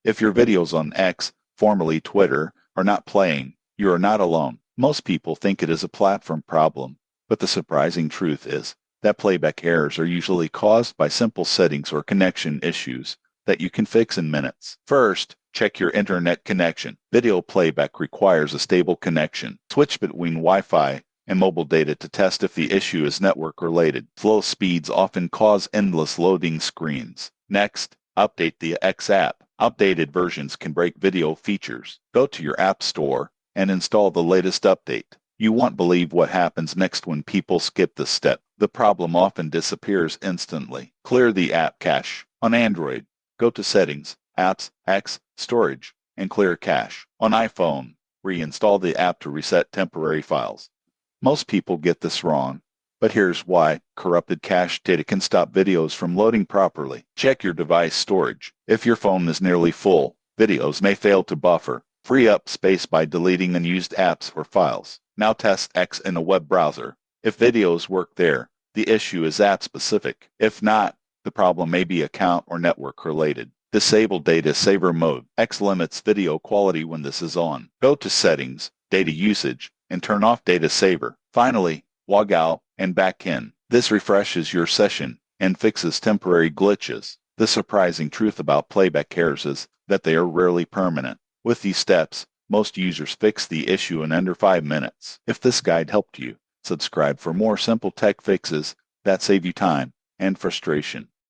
If your videos on X, formerly Twitter, are not playing, you are not alone. Most people think it is a platform problem, but the surprising truth is that playback errors are usually caused by simple settings or connection issues that you can fix in minutes. First, check your internet connection. Video playback requires a stable connection. Switch between Wi-Fi and mobile data to test if the issue is network related. Slow speeds often cause endless loading screens. Next, update the X app. Updated versions can break video features. Go to your app store and install the latest update. You won't believe what happens next when people skip this step. The problem often disappears instantly. Clear the app cache. On Android, go to Settings, Apps, X, Storage, and clear cache. On iPhone, reinstall the app to reset temporary files. Most people get this wrong, but here's why. Corrupted cache data can stop videos from loading properly. Check your device storage. If your phone is nearly full, videos may fail to buffer. Free up space by deleting unused apps or files. Now test X in a web browser. If videos work there, the issue is app-specific. If not, the problem may be account or network related. Disable Data Saver Mode. X limits video quality when this is on. Go to Settings, Data Usage, and turn off Data Saver. Finally, log out and back in. This refreshes your session and fixes temporary glitches. The surprising truth about playback errors is that they are rarely permanent. With these steps, most users fix the issue in under 5 minutes. If this guide helped you, subscribe for more simple tech fixes that save you time and frustration.